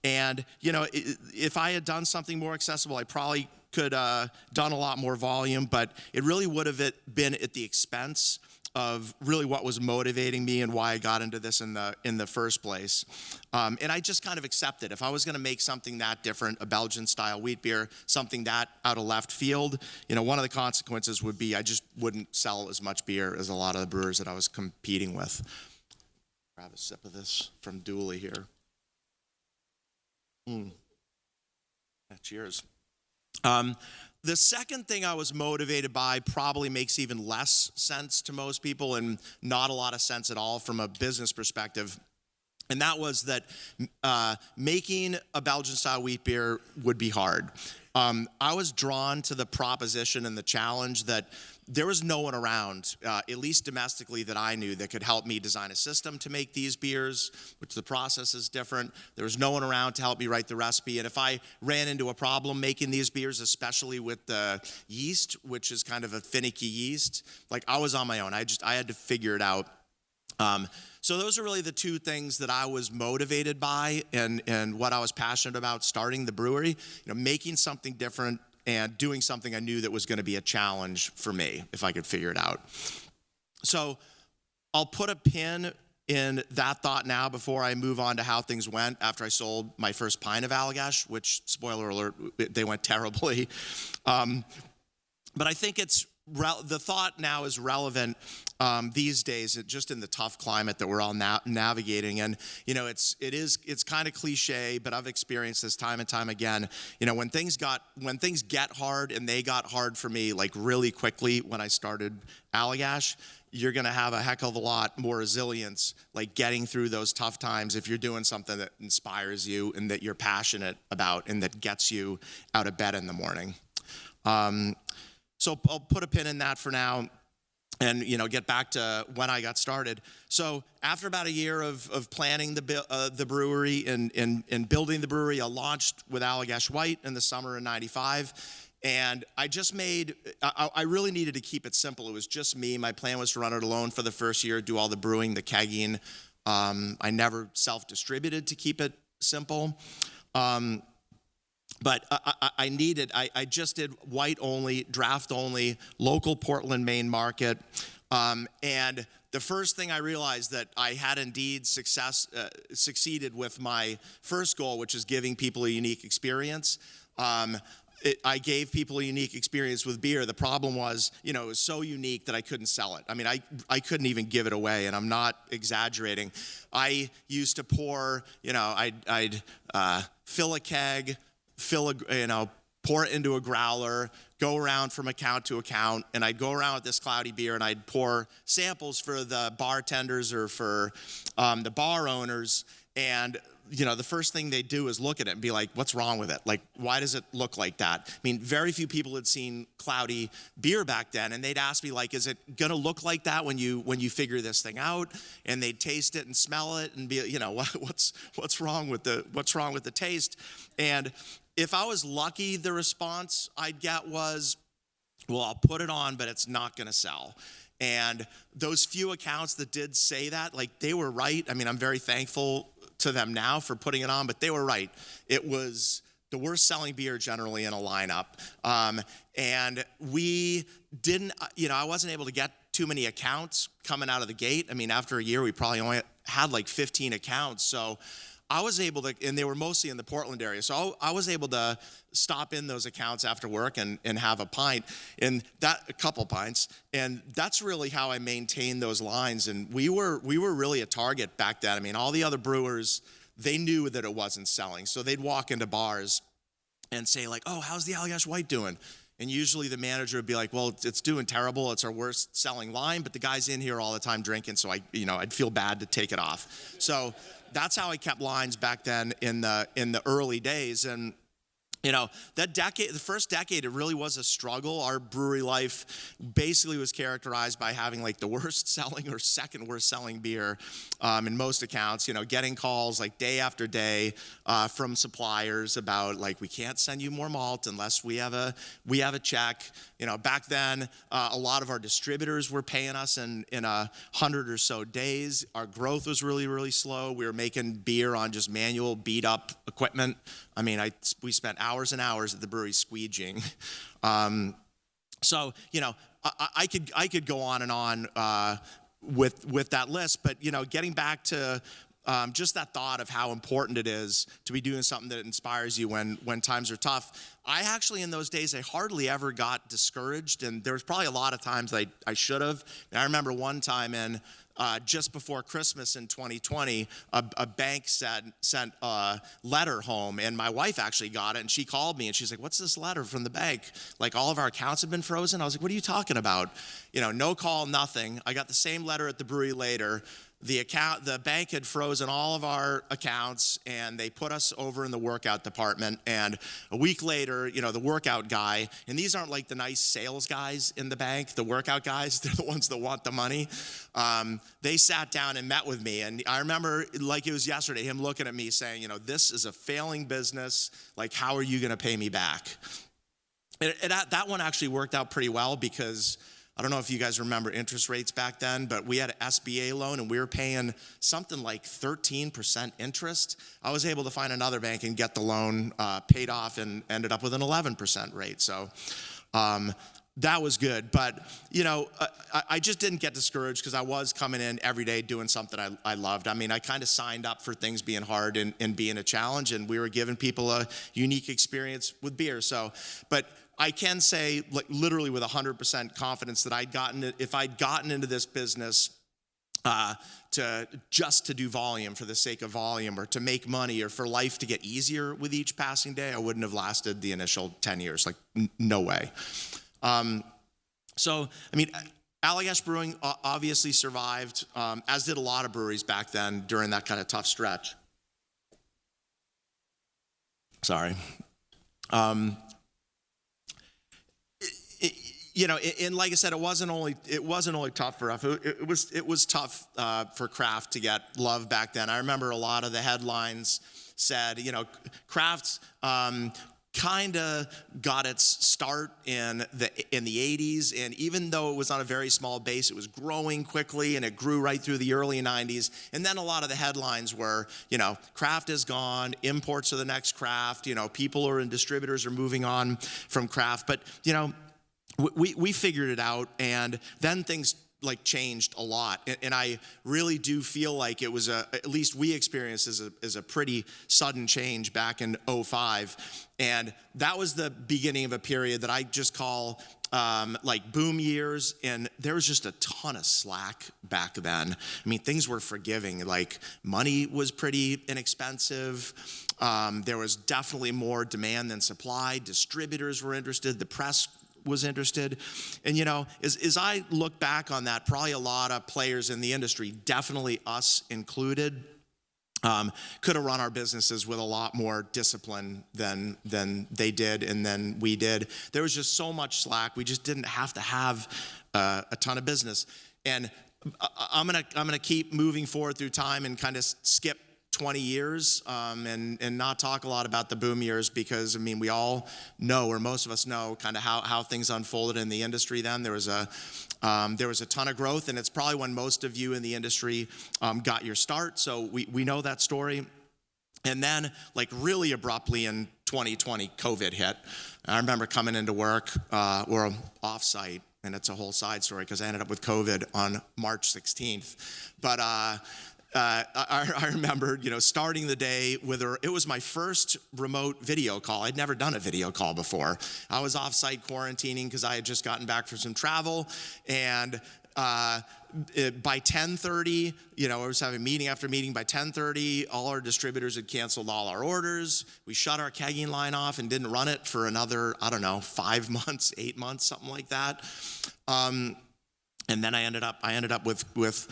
S7: If I had done something more accessible, I probably could done a lot more volume, but it really would have been at the expense of really what was motivating me and why I got into this in the first place. And I just kind of accepted if I was going to make something that different, a Belgian style wheat beer, something that out of left field, one of the consequences would be I just wouldn't sell as much beer as a lot of the brewers that I was competing with. Grab a sip of this from Dooley here. Cheers. The second thing I was motivated by probably makes even less sense to most people and not a lot of sense at all from a business perspective. And that was that making a Belgian-style wheat beer would be hard. I was drawn to the proposition and the challenge that there was no one around, at least domestically, that I knew that could help me design a system to make these beers, which the process is different. There was no one around to help me write the recipe. And if I ran into a problem making these beers, especially with the yeast, which is kind of a finicky yeast, like I was on my own. I had to figure it out. So those are really the two things that I was motivated by and what I was passionate about starting the brewery, making something different and doing something I knew that was going to be a challenge for me if I could figure it out. So I'll put a pin in that thought now before I move on to how things went after I sold my first pint of Allagash, which, spoiler alert, they went terribly. But I think the thought now is relevant these days, just in the tough climate that we're all navigating. And it's kind of cliche, but I've experienced this time and time again. When things get hard, and they got hard for me like really quickly when I started Allagash, you're going to have a heck of a lot more resilience, like getting through those tough times if you're doing something that inspires you and that you're passionate about and that gets you out of bed in the morning. So I'll put a pin in that for now and, get back to when I got started. So after about a year of planning the brewery and building the brewery, I launched with Allagash White in the summer of '95. And I really needed to keep it simple. It was just me. My plan was to run it alone for the first year, do all the brewing, the kegging. I never self-distributed to keep it simple. But I just did white only, draft only, local Portland, Maine market. And the first thing I realized that I had indeed succeeded with my first goal, which is giving people a unique experience. I gave people a unique experience with beer. The problem was, it was so unique that I couldn't sell it. I mean, I couldn't even give it away, and I'm not exaggerating. I used to pour, I'd fill a keg, pour it into a growler, go around from account to account, and I'd go around with this cloudy beer and I'd pour samples for the bartenders or for the bar owners. And, the first thing they'd do is look at it and be like, what's wrong with it? Like, why does it look like that? I mean, very few people had seen cloudy beer back then, and they'd ask me, like, is it going to look like that when you figure this thing out? And they'd taste it and smell it and be, what's wrong with the taste? And if I was lucky, the response I'd get was, well, I'll put it on, but it's not going to sell. And those few accounts that did say that, like, they were right. I mean, I'm very thankful to them now for putting it on, but they were right. It was the worst selling beer generally in a lineup. And we didn't, I wasn't able to get too many accounts coming out of the gate. I mean, after a year, we probably only had like 15 accounts. So I was able to, and they were mostly in the Portland area, so I was able to stop in those accounts after work and have a pint, and a couple pints, and that's really how I maintained those lines. And we were really a target back then. I mean, all the other brewers, they knew that it wasn't selling, so they'd walk into bars and say like, "Oh, how's the Allagash White doing?" And usually the manager would be like, "Well, it's doing terrible. It's our worst selling line, but the guy's in here all the time drinking, so I'd feel bad to take it off." So that's how I kept lines back then in the early days. And that decade, the first decade, it really was a struggle. Our brewery life basically was characterized by having like the worst selling or second worst selling beer in most accounts. Getting calls like day after day from suppliers about like, we can't send you more malt unless we have a check. Back then, a lot of our distributors were paying us in 100 or so days. Our growth was really, really slow. We were making beer on just manual beat up equipment. I mean, we spent hours and hours at the brewery squeegeeing. So I could go on and on with that list, but getting back to just that thought of how important it is to be doing something that inspires you when times are tough. I actually, in those days, I hardly ever got discouraged, and there was probably a lot of times I should have. And I remember one time just before Christmas in 2020, a bank sent a letter home, and my wife actually got it, and she called me, and she's like, "What's this letter from the bank? Like, all of our accounts have been frozen?" I was like, "What are you talking about?" No call, nothing. I got the same letter at the brewery later. The bank had frozen all of our accounts, and they put us over in the workout department. And a week later, the workout guy, and these aren't like the nice sales guys in the bank, the workout guys, they're the ones that want the money. They sat down and met with me, and I remember like it was yesterday, him looking at me saying, "This is a failing business. Like, how are you going to pay me back?" That one actually worked out pretty well, because I don't know if you guys remember interest rates back then, but we had an SBA loan and we were paying something like 13% interest. I was able to find another bank and get the loan paid off and ended up with an 11% rate. So that was good. But, I just didn't get discouraged, because I was coming in every day doing something I loved. I mean, I kind of signed up for things being hard and being a challenge, and we were giving people a unique experience with beer. But I can say, like, literally with 100% confidence that if I'd gotten into this business to do volume for the sake of volume, or to make money, or for life to get easier with each passing day, I wouldn't have lasted the initial 10 years. Like, no way. So, I mean, Allagash Brewing obviously survived, as did a lot of breweries back then during that kind of tough stretch. Sorry. And like I said, it wasn't only tough for us. It was tough for craft to get love back then. I remember a lot of the headlines said, craft kind of got its start in the 80s, and even though it was on a very small base, it was growing quickly, and it grew right through the early 90s. And then a lot of the headlines were, craft is gone, imports are the next craft, distributors are moving on from craft. But we figured it out, and then things like changed a lot. And I really do feel like it was at least we experienced as a pretty sudden change back in 2005. And that was the beginning of a period that I just call like boom years. And there was just a ton of slack back then. I mean, things were forgiving. Like, money was pretty inexpensive. There was definitely more demand than supply. Distributors were interested. The press was interested. And as I look back on that, probably a lot of players in the industry, definitely us included, could have run our businesses with a lot more discipline than they did and than we did. There was just so much slack. We just didn't have to have a ton of business. And I'm gonna keep moving forward through time and kind of skip 20 years and not talk a lot about the boom years, because I mean, we all know, or most of us know, kind of how things unfolded in the industry then. There was a ton of growth, and it's probably when most of you in the industry got your start, so we know that story. And then, like, really abruptly in 2020, COVID hit. I remember coming into work, we're off-site, and it's a whole side story because I ended up with COVID on March 16th. But I remember, starting the day with her. It was my first remote video call. I'd never done a video call before. I was off-site quarantining because I had just gotten back from some travel, and by 10:30, I was having meeting after meeting. By 10:30, all our distributors had canceled all our orders. We shut our kegging line off and didn't run it for another, 5 months, 8 months, something like that. And then I ended up with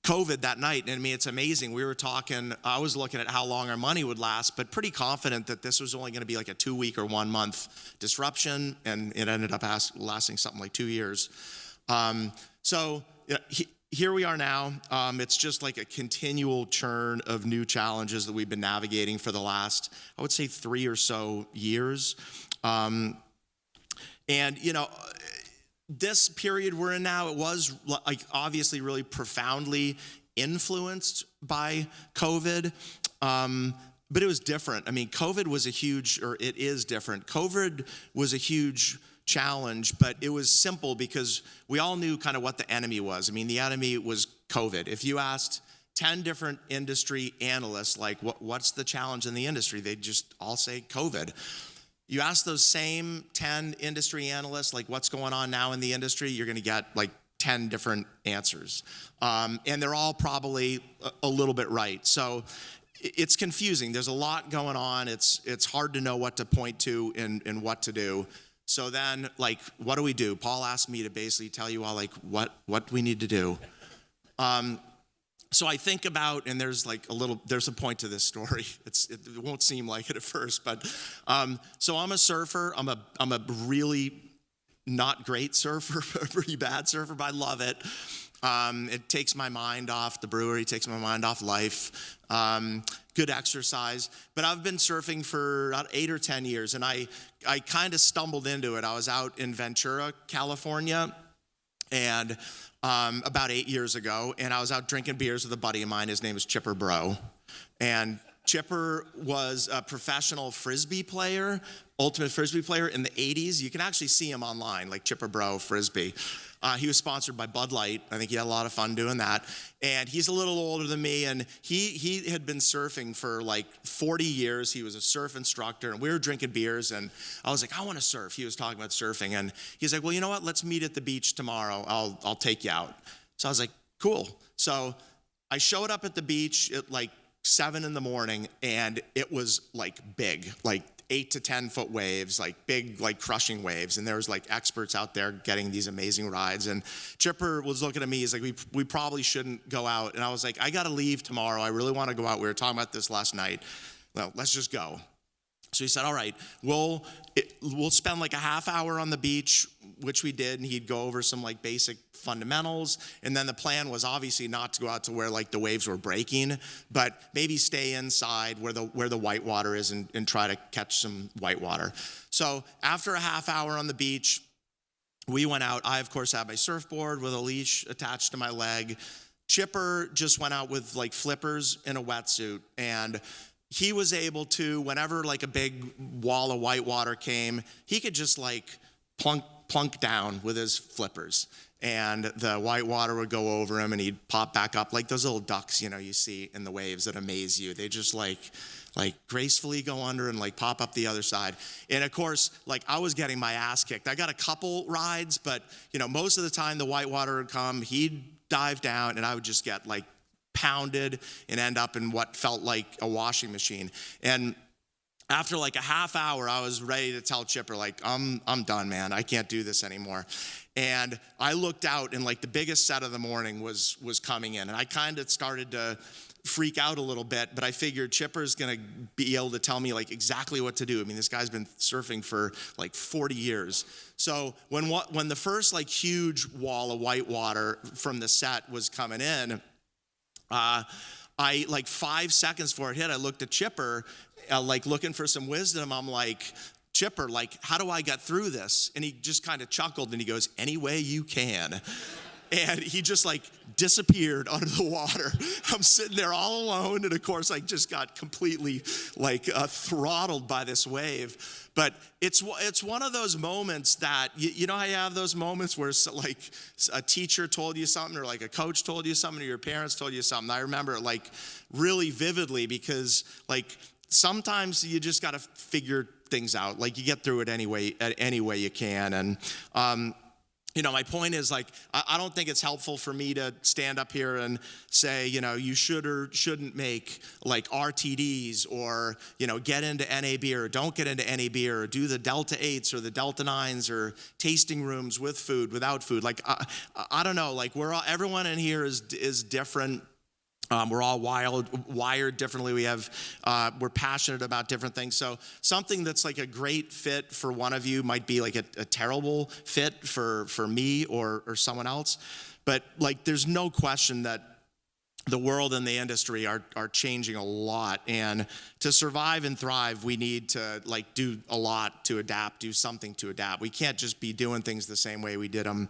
S7: COVID that night. And I mean, it's amazing. We were talking, I was looking at how long our money would last, but pretty confident that this was only going to be like a 2-week or 1 month disruption. And it ended up lasting something like 2 years. Here we are now. It's just like a continual churn of new challenges that we've been navigating for the last, I would say, 3 or so years. This period we're in now, it was like obviously really profoundly influenced by COVID, but it was different. I mean, it is different. COVID was a huge challenge, but it was simple because we all knew kind of what the enemy was. I mean, the enemy was COVID. If you asked 10 different industry analysts, like, what's the challenge in the industry? They'd just all say COVID. You ask those same 10 industry analysts, like, what's going on now in the industry, you're going to get like 10 different answers. And they're all probably a little bit right. So it's confusing. There's a lot going on. It's hard to know what to point to and what to do. So then, like, what do we do? Paul asked me to basically tell you all, like, what we need to do. So I think about, and there's a point to this story. It won't seem like it at first, but so I'm a surfer. I'm a really not great surfer, a pretty bad surfer, but I love it. It takes my mind off the brewery, takes my mind off life. Good exercise. But I've been surfing for about 8 or 10 years, and I kind of stumbled into it. I was out in Ventura, California, and about 8 years ago, and I was out drinking beers with a buddy of mine. His name is Chipper Bro. And Chipper was a professional Frisbee player, ultimate Frisbee player in the 80s. You can actually see him online, like Chipper Bro Frisbee. He was sponsored by Bud Light. I think he had a lot of fun doing that. And he's a little older than me, and he had been surfing for like 40 years. He was a surf instructor, and we were drinking beers, and I was like, I want to surf. He was talking about surfing, and he's like, well, you know what? Let's meet at the beach tomorrow. I'll take you out. So I was like, cool. So I showed up at the beach at like 7 in the morning, and it was like big, like 8 to 10 foot waves, like big, like crushing waves. And there was like experts out there getting these amazing rides. And Chipper was looking at me, he's like, we probably shouldn't go out. And I was like, I got to leave tomorrow. I really want to go out. We were talking about this last night. Well, let's just go. So he said, all right, we'll spend like a half hour on the beach, which we did, and he'd go over some like basic fundamentals. And then the plan was obviously not to go out to where like the waves were breaking, but maybe stay inside where the white water is and try to catch some white water. So after a half hour on the beach, we went out. I, of course, had my surfboard with a leash attached to my leg. Chipper just went out with like flippers in a wetsuit, and he was able to, whenever like a big wall of white water came, he could just like plunk down with his flippers, and the white water would go over him and he'd pop back up like those little ducks, you see in the waves that amaze you. They just like gracefully go under and like pop up the other side. And of course, like I was getting my ass kicked. I got a couple rides, but most of the time the white water would come, he'd dive down, and I would just get like pounded and end up in what felt like a washing machine. And after like a half hour, I was ready to tell Chipper, like, I'm done, man. I can't do this anymore. And I looked out, and like the biggest set of the morning was coming in. And I kind of started to freak out a little bit, but I figured Chipper's gonna be able to tell me like exactly what to do. I mean, this guy's been surfing for like 40 years. So when the first like huge wall of white water from the set was coming in, I like 5 seconds before it hit, I looked at Chipper, like looking for some wisdom. I'm like, Chipper, like, how do I get through this? And he just kind of chuckled and he goes, any way you can. And he just like disappeared under the water. I'm sitting there all alone, and of course I just got completely throttled by this wave. But it's one of those moments that, you know how you have those moments where like a teacher told you something, or like a coach told you something, or your parents told you something. I remember it like really vividly, because like sometimes you just got to figure things out. Like you get through it any way you can. And you know, my point is, like, I don't think it's helpful for me to stand up here and say, you know, you should or shouldn't make like RTDs, or, you know, get into NA beer or don't get into NA beer, or do the Delta 8s or the Delta 9s, or tasting rooms with food, without food. Like, I don't know, like everyone in here is different. We're all wired differently. We're passionate about different things. So something that's like a great fit for one of you might be like a terrible fit for me or someone else. But like, there's no question that the world and the industry are changing a lot. And to survive and thrive, we need to like do a lot to adapt, do something to adapt. We can't just be doing things the same way we did them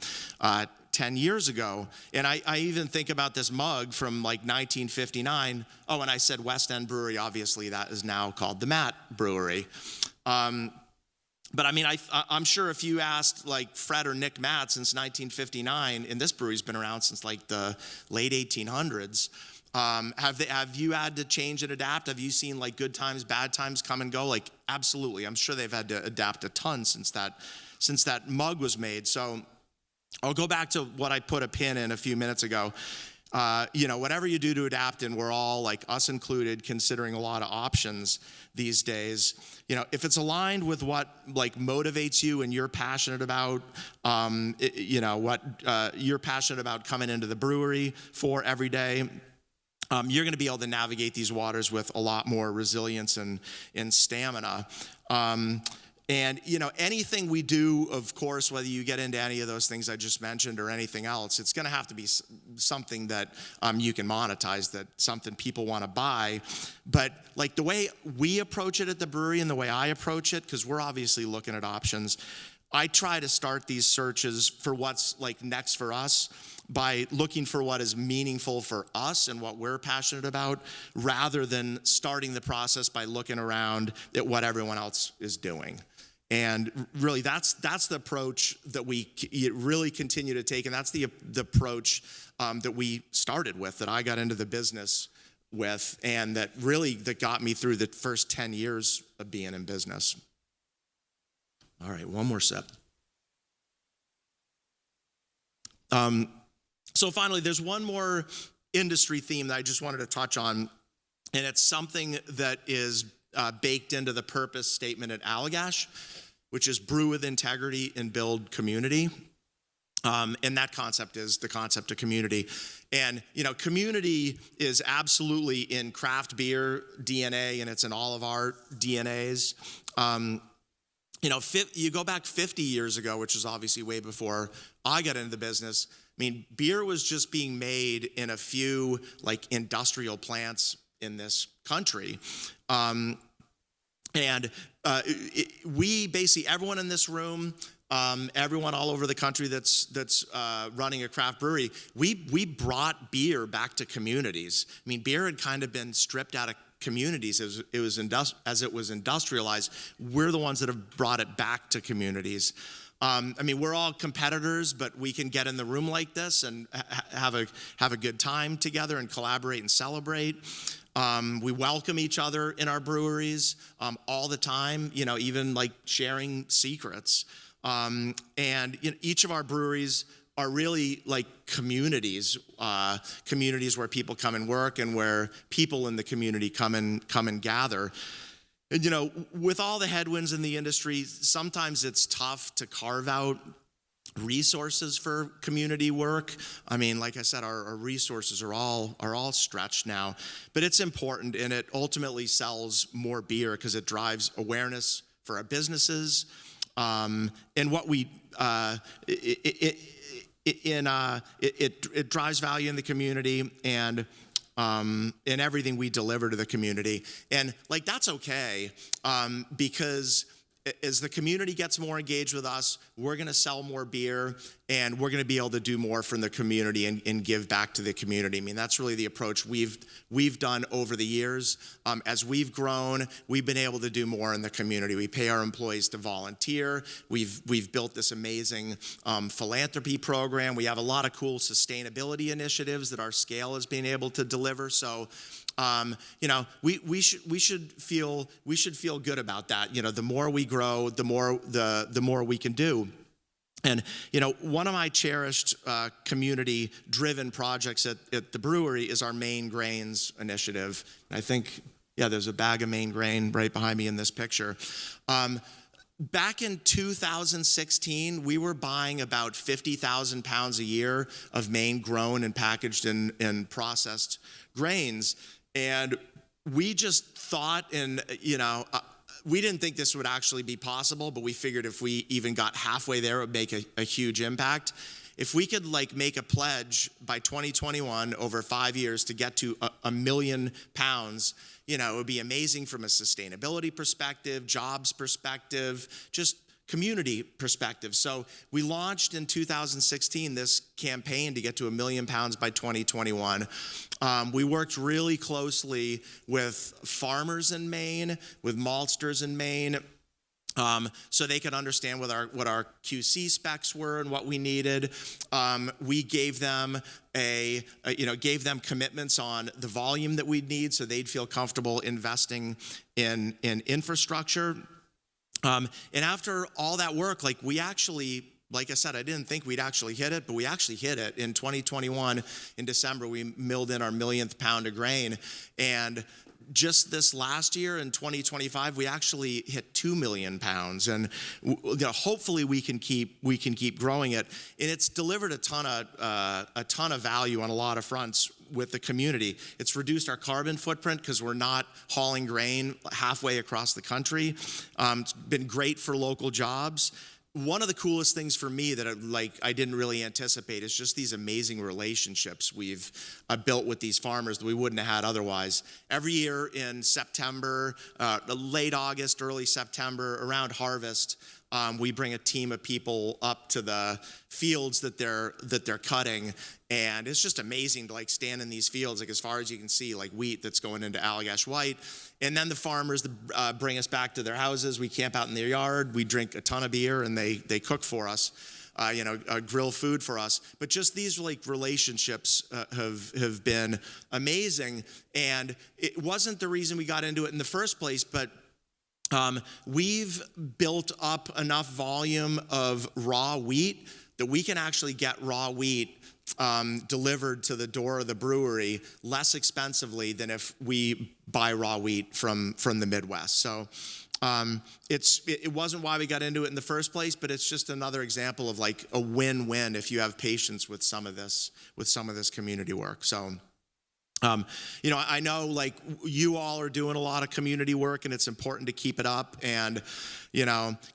S7: 10 years ago. And I even think about this mug from like 1959. Oh, and I said West End Brewery, obviously that is now called the Matt Brewery. But I mean, I'm sure if you asked like Fred or Nick Matt since 1959, and this brewery's been around since like the late 1800s, have you had to change and adapt? Have you seen like good times, bad times come and go? Like, absolutely. I'm sure they've had to adapt a ton since that mug was made. So I'll go back to what I put a pin in a few minutes ago. You know, whatever you do to adapt, and we're all, like us included, considering a lot of options these days. You know, if it's aligned with what like motivates you and you're passionate about, you know, what you're passionate about coming into the brewery for every day, you're going to be able to navigate these waters with a lot more resilience and stamina. And, you know, anything we do, of course, whether you get into any of those things I just mentioned or anything else, it's going to have to be something that you can monetize, that something people want to buy. But like the way we approach it at the brewery and the way I approach it, because we're obviously looking at options, I try to start these searches for what's like next for us by looking for what is meaningful for us and what we're passionate about, rather than starting the process by looking around at what everyone else is doing. And really, that's the approach that we really continue to take, and that's the approach that we started with, that I got into the business with, and that got me through the first 10 years of being in business. All right, one more sip. So finally, there's one more industry theme that I just wanted to touch on, and it's something that is baked into the purpose statement at Allagash, which is brew with integrity and build community. And that concept is the concept of community. And, you know, community is absolutely in craft beer DNA, and it's in all of our DNAs. You know, you go back 50 years ago, which is obviously way before I got into the business. I mean, beer was just being made in a few like industrial plants in this country. We basically, everyone in this room, everyone all over the country that's running a craft brewery, we brought beer back to communities. I mean, beer had kind of been stripped out of communities as it was industrialized. We're the ones that have brought it back to communities. I mean, we're all competitors, but we can get in the room like this and have a good time together and collaborate and celebrate. We welcome each other in our breweries all the time, you know, even like sharing secrets. And you know, each of our breweries are really like communities where people come and work, and where people in the community come and gather. And, you know, with all the headwinds in the industry, sometimes it's tough to carve out resources for community work. I mean, like I said, our resources are all stretched now, but it's important, and it ultimately sells more beer because it drives awareness for our businesses. And what we it drives value in the community, and in everything we deliver to the community. And like, that's okay, because as the community gets more engaged with us, we're gonna sell more beer, and we're going to be able to do more from the community and give back to the community. I mean, that's really the approach we've done over the years. As we've grown, we've been able to do more in the community. We pay our employees to volunteer. We've built this amazing philanthropy program. We have a lot of cool sustainability initiatives that our scale has been able to deliver. So, we should feel good about that. The more we grow, the more we can do. And, one of my cherished community-driven projects at the brewery is our Maine Grains initiative. I think, there's a bag of Maine grain right behind me in this picture. Back in 2016, we were buying about 50,000 pounds a year of Maine grown and packaged and processed grains. And we just thought, we didn't think this would actually be possible, but we figured if we even got halfway there, it would make a huge impact. If we could make a pledge by 2021 over 5 years to get to a million pounds, it would be amazing from a sustainability perspective, jobs perspective, just community perspective. So we launched in 2016 this campaign to get to 1 million pounds by 2021. We worked really closely with farmers in Maine, with maltsters in Maine, so they could understand what our QC specs were and what we needed. We gave them gave them commitments on the volume that we'd need, so they'd feel comfortable investing in infrastructure. And after all that work, we actually, like I said, I didn't think we'd actually hit it, but we actually hit it. In 2021, in December, we milled in our millionth pound of grain. And just this last year, in 2025, we actually hit 2 million pounds. And hopefully we can keep growing it. And it's delivered a ton of value on a lot of fronts with the community. It's reduced our carbon footprint because we're not hauling grain halfway across the country. It's been great for local jobs. One of the coolest things for me that I didn't really anticipate is just these amazing relationships we've built with these farmers that we wouldn't have had otherwise. Every year in September, late August, early September, around harvest, we bring a team of people up to the fields that they're cutting, and it's just amazing to stand in these fields, as far as you can see, wheat that's going into Allagash White. And then the farmers bring us back to their houses. We camp out in their yard. We drink a ton of beer, and they cook for us, grill food for us. But just these relationships have been amazing. And it wasn't the reason we got into it in the first place, but we've built up enough volume of raw wheat that we can actually get raw wheat delivered to the door of the brewery less expensively than if we buy raw wheat from the Midwest. So it wasn't why we got into it in the first place, but it's just another example of a win-win if you have patience with some of this community work. So I know you all are doing a lot of community work, and it's important to keep it up and,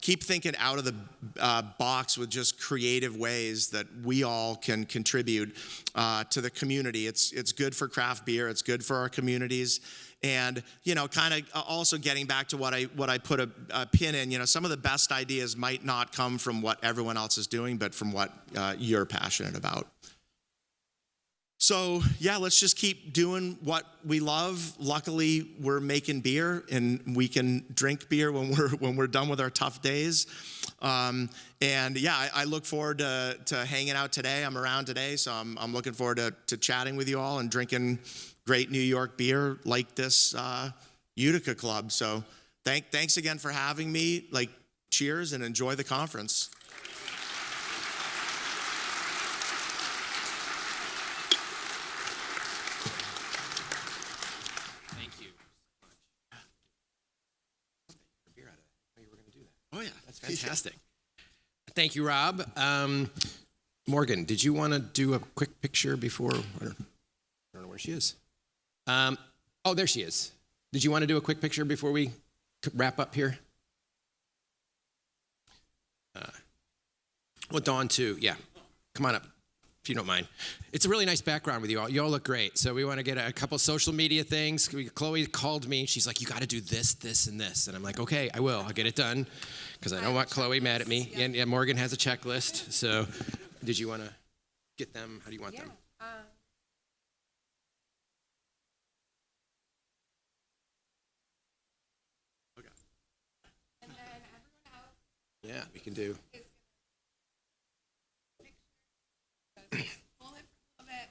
S7: keep thinking out of the box with just creative ways that we all can contribute to the community. It's good for craft beer. It's good for our communities. And, kind of also getting back to what I put a pin in, some of the best ideas might not come from what everyone else is doing, but from what you're passionate about. So, let's just keep doing what we love. Luckily, we're making beer, and we can drink beer when we're done with our tough days. I look forward to hanging out today. I'm around today, so I'm looking forward to chatting with you all and drinking great New York beer like this Utica Club. So, thanks again for having me. Cheers and enjoy the conference.
S1: Oh, yeah, that's fantastic. Thank you, Rob. Morgan, did you want to do a quick picture before? I don't know where she is. There she is. Did you want to do a quick picture before we wrap up here? Dawn, too. Yeah. Come on up, if you don't mind. It's a really nice background with you all. You all look great. So we want to get a couple social media things. Chloe called me. She's like, you got to do this, this, and this. And I'm like, okay, I will. I'll get it done because I don't want Chloe mad at me. Yeah, Morgan has a checklist. So did you want to get them? How do you want them?
S7: Okay.
S3: And then everyone else
S1: Yeah, we can do.
S3: is gonna pull it a little bit.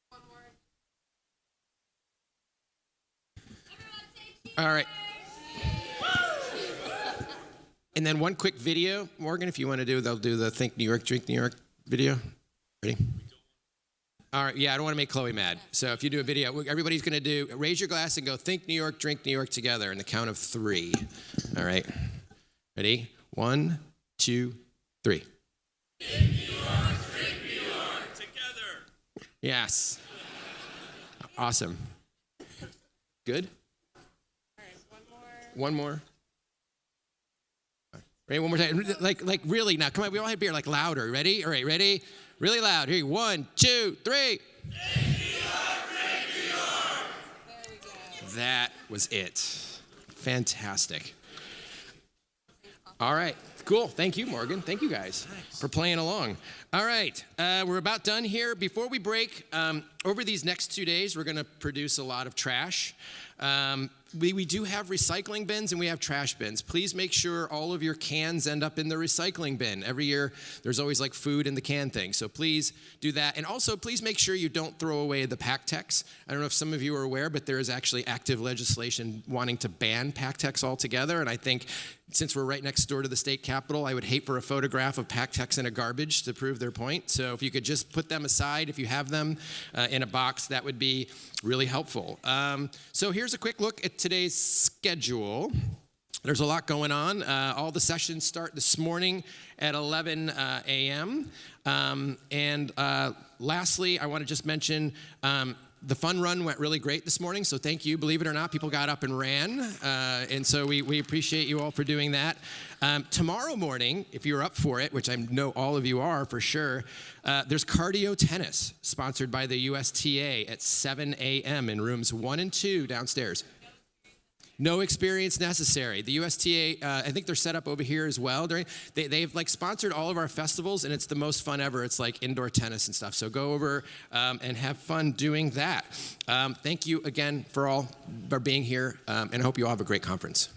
S3: One more.
S1: All right. And then one quick video, Morgan, if you want to do, they'll do the Think New York, Drink New York video. Ready? All right, yeah, I don't want to make Chloe mad. So if you do a video, everybody's going to do, raise your glass and go Think New York, Drink New York together in the count of 3. All right. Ready? 1, 2, 3.
S7: Think New York, drink New York, together.
S1: Yes. Awesome. Good?
S3: All right, one more.
S1: One more. Ready? One more time. Like really now. Come on, we all had beer. Like louder. Ready? All right, ready? Really loud. Here, 1, 2, 3.
S7: Think New York, drink New York.
S3: There we go.
S1: That was it. Fantastic. All right. Cool. Thank you, Morgan. Thank you guys for playing along. All right. We're about done here. Before we break, over these next 2 days, we're going to produce a lot of trash. We do have recycling bins and we have trash bins. Please make sure all of your cans end up in the recycling bin. Every year, there's always like food in the can thing. So please do that. And also, please make sure you don't throw away the PackTex. I don't know if some of you are aware, but there is actually active legislation wanting to ban PackTex altogether. And I think since we're right next door to the state capitol, I would hate for a photograph of PackTex in a garbage to prove their point. So if you could just put them aside, if you have them in a box, that would be really helpful. So here's a quick look at today's schedule. There's a lot going on. All the sessions start this morning at 11 a.m. Lastly, I want to just mention the fun run went really great this morning, so thank you. Believe it or not, people got up and ran, and so we appreciate you all for doing that. Tomorrow morning, if you're up for it, which I know all of you are for sure, there's cardio tennis sponsored by the USTA at 7 a.m. in rooms 1 and 2 downstairs. No experience necessary. The USTA, I think they're set up over here as well. They've like sponsored all of our festivals, and it's the most fun ever. It's like indoor tennis and stuff. So go over and have fun doing that. Thank you again for being here, and I hope you all have a great conference.